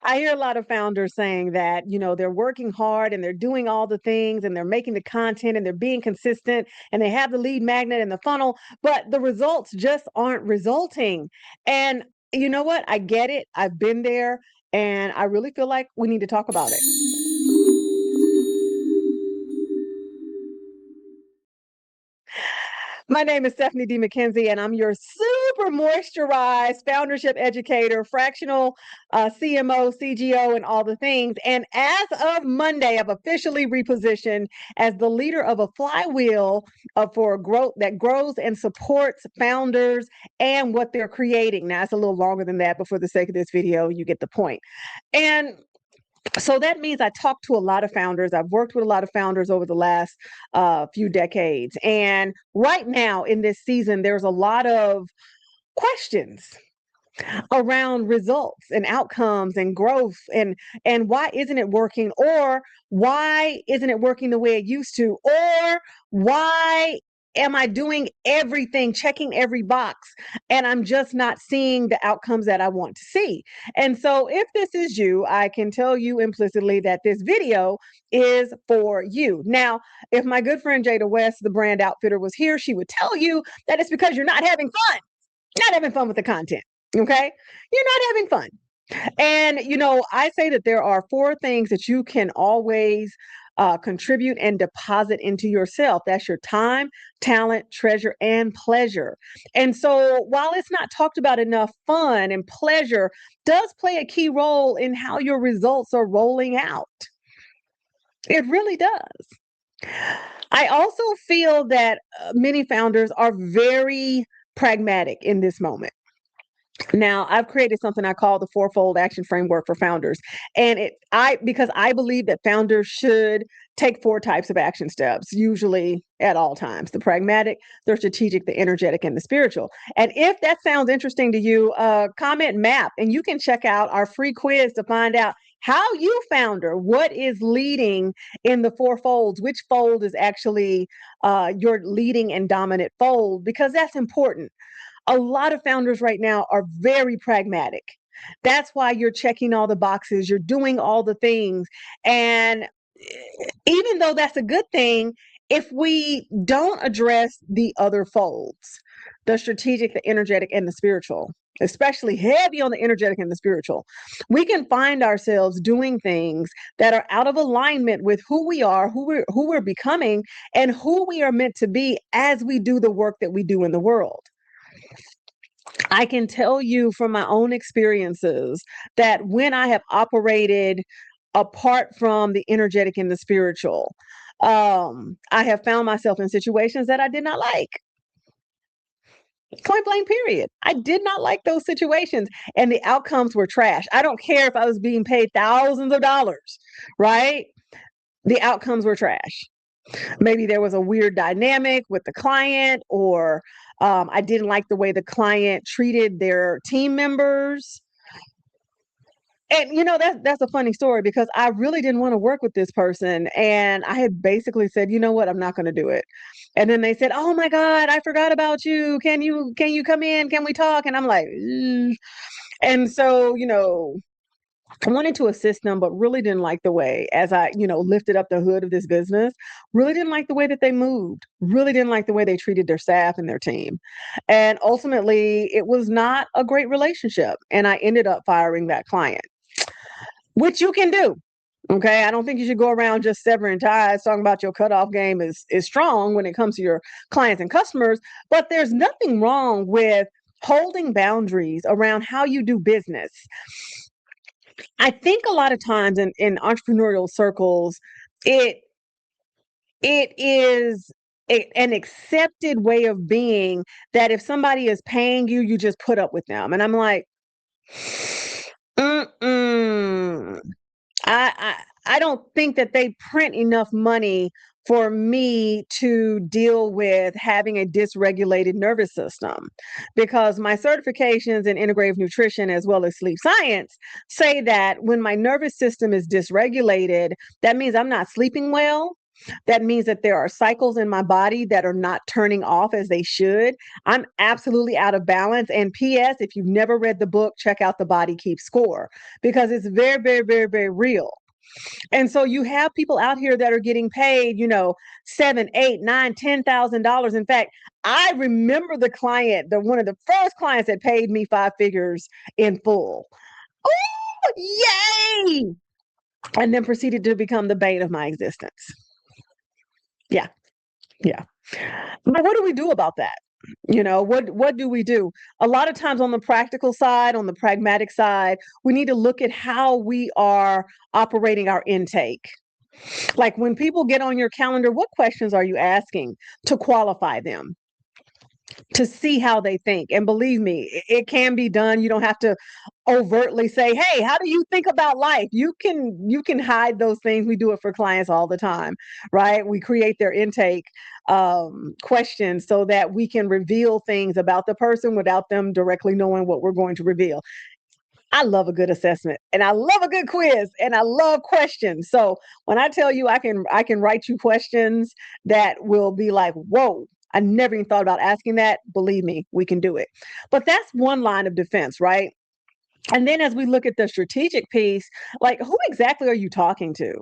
I hear a lot of founders saying that, they're working hard and they're doing all the things and they're making the content and they're being consistent and they have the lead magnet and the funnel, but the results just aren't resulting. And you know what? I get it. I've been there and I really feel like we need to talk about it. My name is Stephanie D. McKenzie, and I'm your super moisturized foundership educator, fractional CMO, CGO, and all the things. And as of Monday, I've officially repositioned as the leader of a flywheel for growth that grows and supports founders and what they're creating. Now, it's a little longer than that, but for the sake of this video, you get the point. And so that means I talk to a lot of founders. I've worked with a lot of founders over the last few decades. And right now in this season, there's a lot of questions around results and outcomes and growth and why isn't it working, or why isn't it working the way it used to, or why am I doing everything, checking every box, and I'm just not seeing the outcomes that I want to see. And so if this is you, I can tell you implicitly that this video is for you. Now, if my good friend Jada West, the brand outfitter, was here, she would tell you that it's because you're not having fun. Not having fun with the content. Okay. You're not having fun. And, I say that there are four things that you can always contribute and deposit into yourself. That's your time, talent, treasure, and pleasure. And so while it's not talked about enough, fun and pleasure does play a key role in how your results are rolling out. It really does. I also feel that many founders are very pragmatic in this moment. Now, I've created something I call the fourfold action framework for founders. And because I believe that founders should take four types of action steps, usually at all times: the pragmatic, the strategic, the energetic, and the spiritual. And if that sounds interesting to you, comment MAP, and you can check out our free quiz to find out how you founder, what is leading in the four folds, which fold is actually your leading and dominant fold, because that's important. A lot of founders right now are very pragmatic. That's why you're checking all the boxes, you're doing all the things. And even though that's a good thing, if we don't address the other folds, the strategic, the energetic, and the spiritual, especially heavy on the energetic and the spiritual, we can find ourselves doing things that are out of alignment with who we are, who we're becoming, and who we are meant to be as we do the work that we do in the world. I can tell you from my own experiences that when I have operated apart from the energetic and the spiritual, I have found myself in situations that I did not like. Point blank, period. I did not like those situations, and the outcomes were trash. I don't care if I was being paid thousands of dollars, right? The outcomes were trash. Maybe there was a weird dynamic with the client, or I didn't like the way the client treated their team members. And that's a funny story, because I really didn't want to work with this person, and I had basically said, you know what, I'm not going to do it. And then they said, oh my God, I forgot about you. Can you come in? Can we talk? And I'm like, "Ugh." And so, I wanted to assist them, but really didn't like the way, as I, lifted up the hood of this business, really didn't like the way that they moved, really didn't like the way they treated their staff and their team. And ultimately, it was not a great relationship. And I ended up firing that client, which you can do. Okay. I don't think you should go around just severing ties, talking about your cutoff game is strong when it comes to your clients and customers, but there's nothing wrong with holding boundaries around how you do business. I think a lot of times in entrepreneurial circles, it is an accepted way of being that if somebody is paying you, you just put up with them. And I'm like, mm-mm. I don't think that they print enough money for me to deal with having a dysregulated nervous system, because my certifications in integrative nutrition as well as sleep science say that when my nervous system is dysregulated, that means I'm not sleeping well. That means that there are cycles in my body that are not turning off as they should. I'm absolutely out of balance. And P.S., if you've never read the book, check out The Body Keeps Score, because it's very, very, very, very real. And so you have people out here that are getting paid, $7, $8, $9, $10,000. In fact, I remember the client, one of the first clients that paid me 5 figures in full. Oh, yay! And then proceeded to become the bane of my existence. Yeah. Yeah. But what do we do about that? What do we do? A lot of times on the practical side, on the pragmatic side, we need to look at how we are operating our intake. Like when people get on your calendar, what questions are you asking to qualify them, to see how they think? And believe me, it can be done. You don't have to overtly say, hey, how do you think about life? You can hide those things. We do it for clients all the time, right? We create their intake questions so that we can reveal things about the person without them directly knowing what we're going to reveal. I love a good assessment, and I love a good quiz, and I love questions. So when I tell you I can write you questions that will be like, whoa, I never even thought about asking that. Believe me, we can do it. But that's one line of defense, right? And then as we look at the strategic piece, like who exactly are you talking to?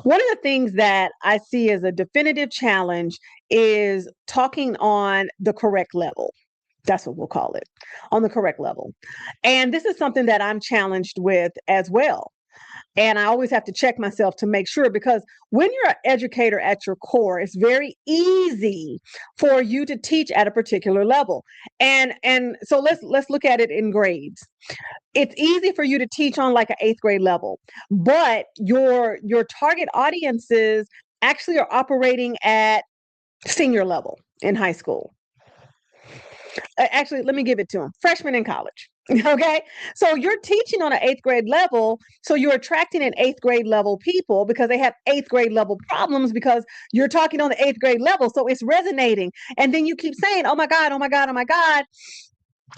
One of the things that I see as a definitive challenge is talking on the correct level. That's what we'll call it, on the correct level. And this is something that I'm challenged with as well. And I always have to check myself to make sure, because when you're an educator at your core, it's very easy for you to teach at a particular level. And so let's look at it in grades. It's easy for you to teach on like an 8th grade level, but your target audiences actually are operating at senior level in high school. Actually, let me give it to them. Freshmen in college. Okay. So you're teaching on an 8th grade level. So you're attracting an 8th grade level people because they have 8th grade level problems, because you're talking on the 8th grade level. So it's resonating. And then you keep saying, oh my God, oh my God, oh my God.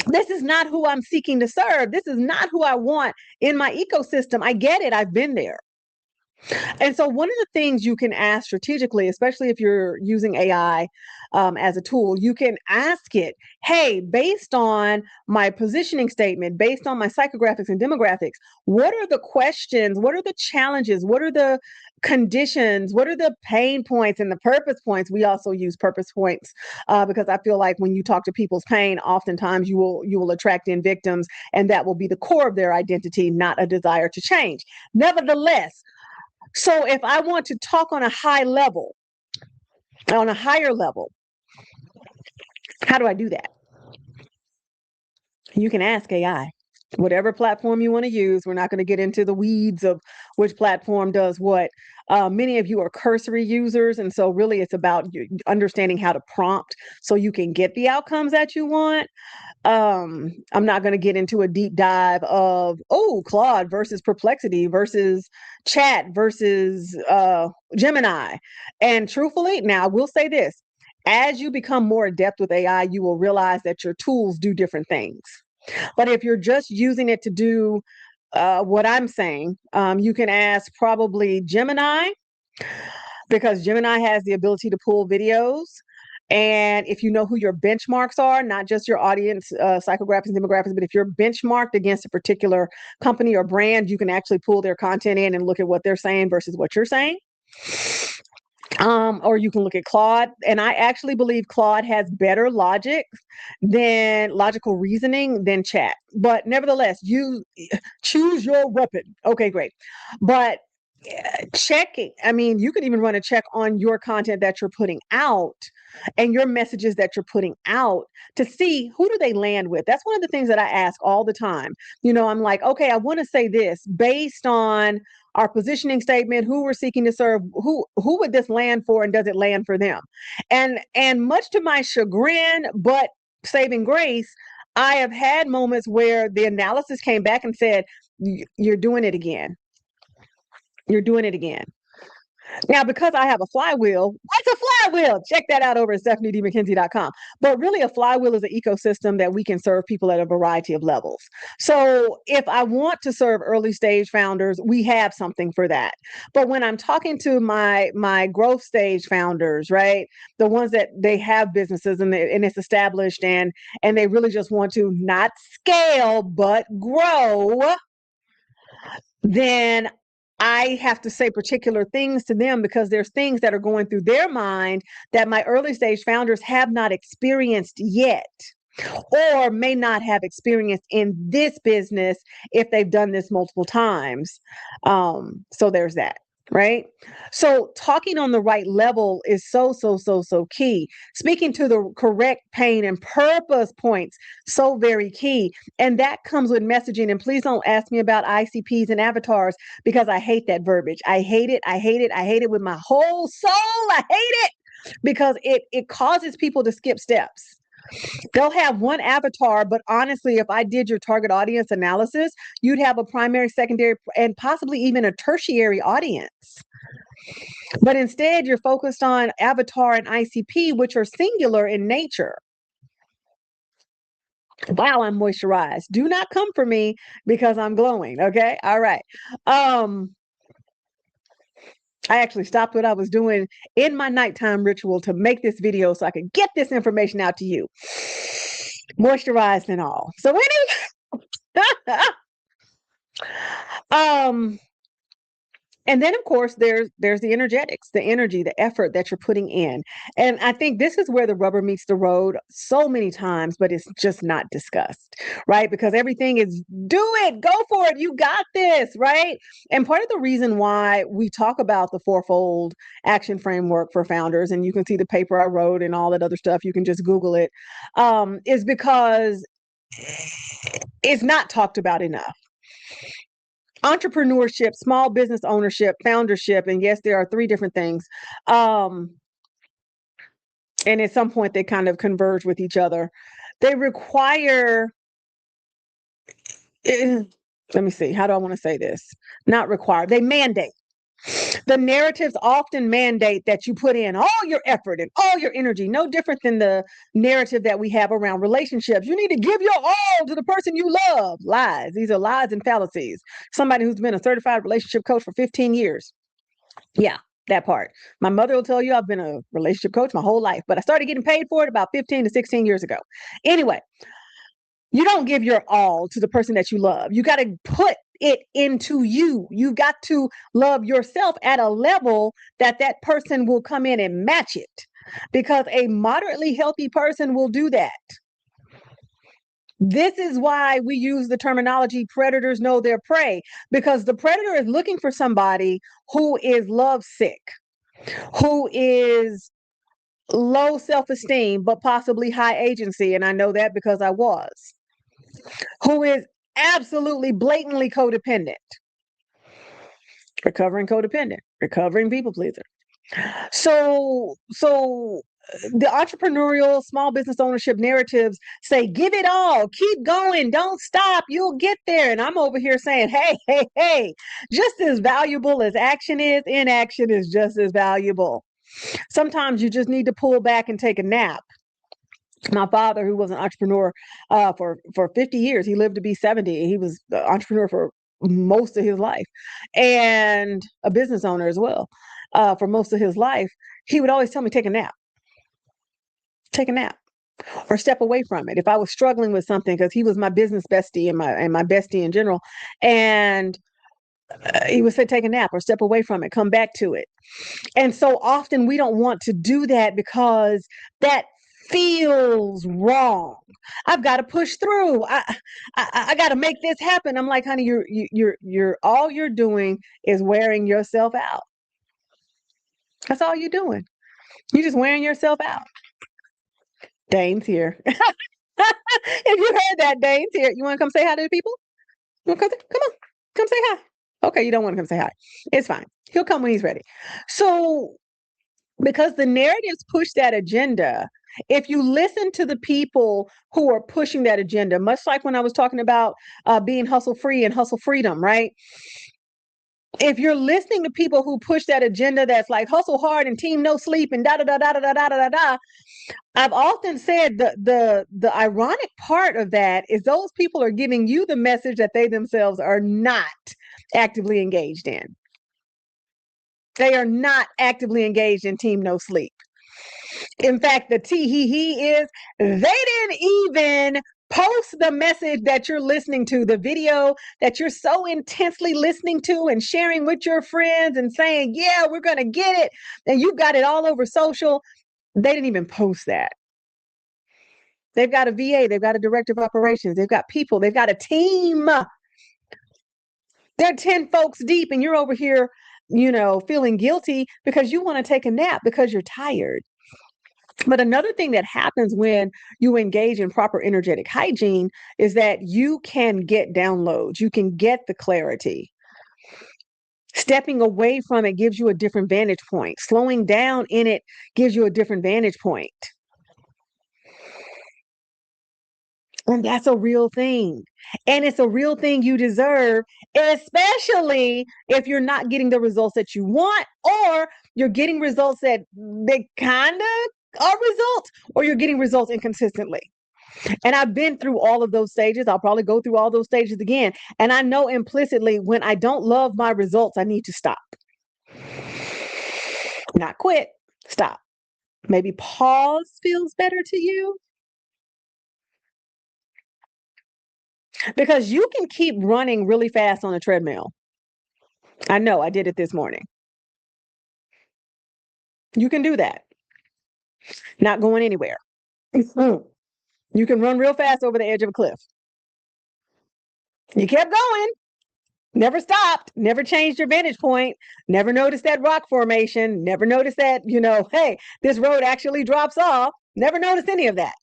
This is not who I'm seeking to serve. This is not who I want in my ecosystem. I get it. I've been there. And so one of the things you can ask strategically, especially if you're using AI as a tool, you can ask it, hey, based on my positioning statement, based on my psychographics and demographics, what are the questions? What are the challenges? What are the conditions? What are the pain points and the purpose points? We also use purpose points because I feel like when you talk to people's pain, oftentimes you will attract in victims, and that will be the core of their identity, not a desire to change. Nevertheless, so if I want to talk on a high level, on a higher level, how do I do that? You can ask AI. Whatever platform you want to use. We're not going to get into the weeds of which platform does what. Many of you are cursory users, and so really it's about understanding how to prompt so you can get the outcomes that you want. I'm not going to get into a deep dive of, Claude versus Perplexity versus Chat versus Gemini. And truthfully, now I will say this, as you become more adept with AI, you will realize that your tools do different things. But if you're just using it to do what I'm saying, you can ask probably Gemini, because Gemini has the ability to pull videos. And if you know who your benchmarks are, not just your audience psychographics and demographics, but if you're benchmarked against a particular company or brand, you can actually pull their content in and look at what they're saying versus what you're saying. Or you can look at Claude. And I actually believe Claude has better logical reasoning than Chat. But nevertheless, you choose your weapon. Okay, great. But checking, I mean, you can even run a check on your content that you're putting out and your messages that you're putting out to see who do they land with. That's one of the things that I ask all the time. I'm like, okay, I want to say this based on our positioning statement, who we're seeking to serve, who would this land for, and does it land for them? And much to my chagrin, but saving grace, I have had moments where the analysis came back and said, you're doing it again. You're doing it again. Now, because I have a flywheel, what's a flywheel? Check that out over at stephaniedmckenzie.com. But really, a flywheel is an ecosystem that we can serve people at a variety of levels. So if I want to serve early stage founders, we have something for that. But when I'm talking to my growth stage founders, right, the ones that they have businesses and it's established and they really just want to not scale but grow, then I have to say particular things to them because there's things that are going through their mind that my early stage founders have not experienced yet or may not have experienced in this business if they've done this multiple times. So there's that. Right. So talking on the right level is so key. Speaking to the correct pain and purpose points, so very key. And that comes with messaging. And please don't ask me about ICPs and avatars because I hate that verbiage. I hate it. I hate it. I hate it with my whole soul. I hate it because it causes people to skip steps. They'll have one avatar, but honestly, if I did your target audience analysis, you'd have a primary, secondary, and possibly even a tertiary audience. But instead, you're focused on avatar and ICP, which are singular in nature. Wow, I'm moisturized. Do not come for me because I'm glowing. Okay. All right. I actually stopped what I was doing in my nighttime ritual to make this video so I could get this information out to you. Moisturized and all. So anyway, and then of course there's the energetics, the energy, the effort that you're putting in. And I think this is where the rubber meets the road so many times, but it's just not discussed, right? Because everything is do it, go for it, you got this, right? And part of the reason why we talk about the fourfold action framework for founders, and you can see the paper I wrote and all that other stuff, you can just Google it, is because it's not talked about enough. Entrepreneurship, small business ownership, foundership, and yes, there are three different things. And at some point, they kind of converge with each other. They require, let me see, how do I want to say this? Not require, they mandate. The narratives often mandate that you put in all your effort and all your energy, no different than the narrative that we have around relationships. You need to give your all to the person you love. Lies. These are lies and fallacies. Somebody who's been a certified relationship coach for 15 years. Yeah, that part. My mother will tell you I've been a relationship coach my whole life, but I started getting paid for it about 15 to 16 years ago. Anyway, you don't give your all to the person that you love. You got to put it into you. You got to love yourself at a level that that person will come in and match it, because a moderately healthy person will do that. This is why we use the terminology predators know their prey, because the predator is looking for somebody who is lovesick, who is low self-esteem, but possibly high agency. And I know that because I was. Who is absolutely blatantly codependent, recovering codependent, recovering people pleaser. So the entrepreneurial small business ownership narratives say, give it all, keep going, don't stop, you'll get there. And I'm over here saying, hey, just as valuable as action is, inaction is just as valuable. Sometimes you just need to pull back and take a nap. My father, who was an entrepreneur for 50 years, he lived to be 70. He was an entrepreneur for most of his life and a business owner as well for most of his life. He would always tell me, take a nap or step away from it. If I was struggling with something, because he was my business bestie and my bestie in general. And he would say, take a nap or step away from it, come back to it. And so often we don't want to do that because that feels wrong. I've got to push through. I got to make this happen. I'm like, honey, you're all you're doing is wearing yourself out. That's all you're doing. You're just wearing yourself out. Dane's here. If you heard that, Dane's here. You want to come say hi to the people? You want to come on, come say hi. Okay, you don't want to come say hi. It's fine. He'll come when he's ready. So, because the narratives push that agenda, if you listen to the people who are pushing that agenda, much like when I was talking about being hustle free and hustle freedom, right? If you're listening to people who push that agenda that's like hustle hard and team no sleep and da da da da da da da da da, I've often said the ironic part of that is those people are giving you the message that they themselves are not actively engaged in. They are not actively engaged in team no sleep. In fact, the tee hee hee is they didn't even post the message that you're listening to, the video that you're so intensely listening to and sharing with your friends and saying, yeah, we're going to get it. And you've got it all over social. They didn't even post that. They've got a VA, they've got a director of operations, they've got people, they've got a team. They're 10 folks deep, and you're over here, feeling guilty because you want to take a nap because you're tired. But another thing that happens when you engage in proper energetic hygiene is that you can get downloads, you can get the clarity. Stepping away from it gives you a different vantage point. Slowing down in it gives you a different vantage point. And that's a real thing. And it's a real thing you deserve, especially if you're not getting the results that you want, or you're getting results that they kind of are results, or you're getting results inconsistently. And I've been through all of those stages. I'll probably go through all those stages again. And I know implicitly when I don't love my results, I need to stop. Not quit, stop. Maybe pause feels better to you. Because you can keep running really fast on a treadmill. I know, I did it this morning. You can do that. Not going anywhere. You can run real fast over the edge of a cliff. You kept going, never stopped, never changed your vantage point, never noticed that rock formation, never noticed that, hey, this road actually drops off, never noticed any of that.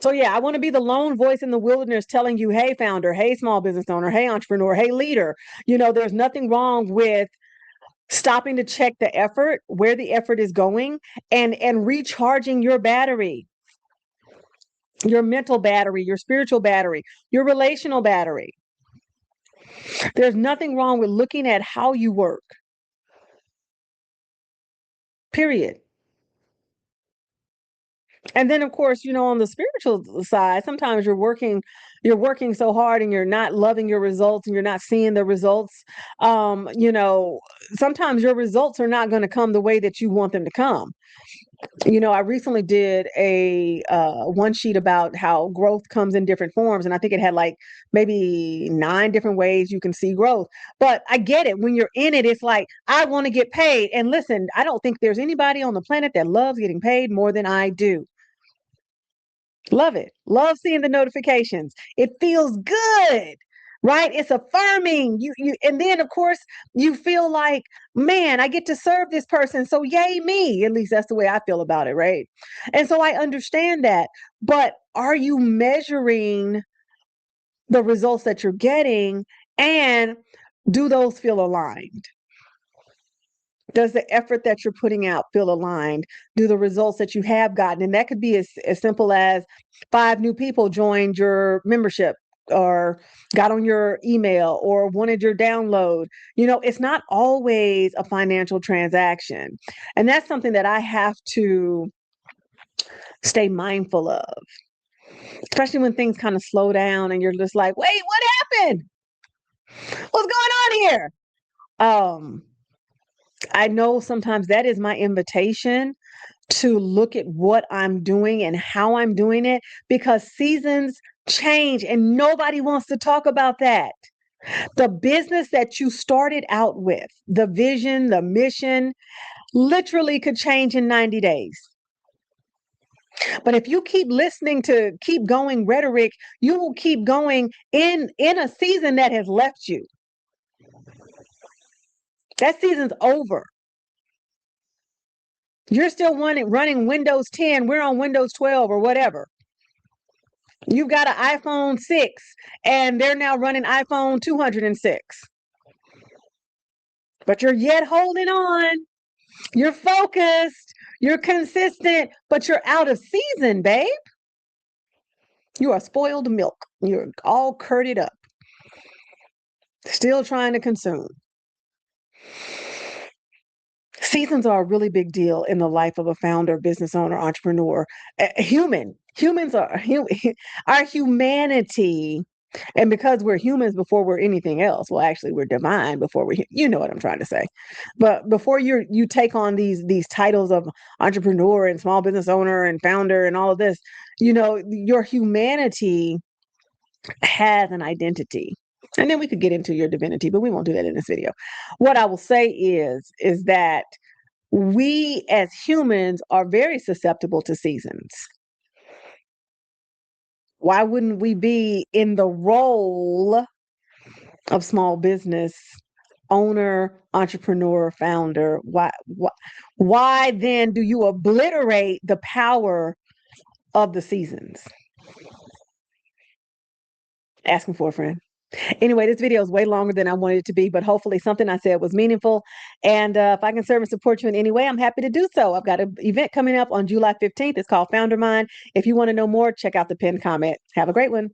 So yeah, I want to be the lone voice in the wilderness telling you, hey, founder, hey, small business owner, hey, entrepreneur, hey, leader, there's nothing wrong with stopping to check the effort, where the effort is going, and recharging your battery, your mental battery, your spiritual battery, your relational battery. There's nothing wrong with looking at how you work. Period. And then of course, on the spiritual side, sometimes you're working so hard and you're not loving your results and you're not seeing the results. Sometimes your results are not going to come the way that you want them to come. I recently did a one sheet about how growth comes in different forms, and I think it had like maybe 9 different ways you can see growth. But I get it. When you're in it, it's like, I want to get paid. And listen, I don't think there's anybody on the planet that loves getting paid more than I do. Love it. Love seeing the notifications. It feels good, right? It's affirming. And then of course you feel like, man, I get to serve this person. So yay me. At least that's the way I feel about it, right? And so I understand that. But are you measuring the results that you're getting, and do those feel aligned? Does the effort that you're putting out feel aligned? Do the results that you have gotten, and that could be as simple as 5 new people joined your membership or got on your email or wanted your download. It's not always a financial transaction. And that's something that I have to stay mindful of, especially when things kind of slow down and you're just like, wait, what happened? What's going on here? I know sometimes that is my invitation to look at what I'm doing and how I'm doing it, because seasons change and nobody wants to talk about that. The business that you started out with, the vision, the mission, literally could change in 90 days. But if you keep listening to keep going rhetoric, you will keep going in a season that has left you. That season's over. You're still running Windows 10. We're on Windows 12 or whatever. You've got an iPhone 6 and they're now running iPhone 206. But you're yet holding on. You're focused. You're consistent, but you're out of season, babe. You are spoiled milk. You're all curded up. Still trying to consume. Seasons are a really big deal in the life of a founder, business owner, entrepreneur, human. Humans are our humanity. And because we're humans before we're anything else, well, actually, we're divine before you know what I'm trying to say. But before you take on these titles of entrepreneur and small business owner and founder and all of this, your humanity has an identity. And then we could get into your divinity, but we won't do that in this video. What I will say is that we as humans are very susceptible to seasons. Why wouldn't we be in the role of small business owner, entrepreneur, founder? Why then do you obliterate the power of the seasons? Asking for a friend. Anyway, this video is way longer than I wanted it to be, but hopefully something I said was meaningful. And if I can serve and support you in any way, I'm happy to do so. I've got an event coming up on July 15th. It's called Founder Mind. If you want to know more, check out the pinned comment. Have a great one.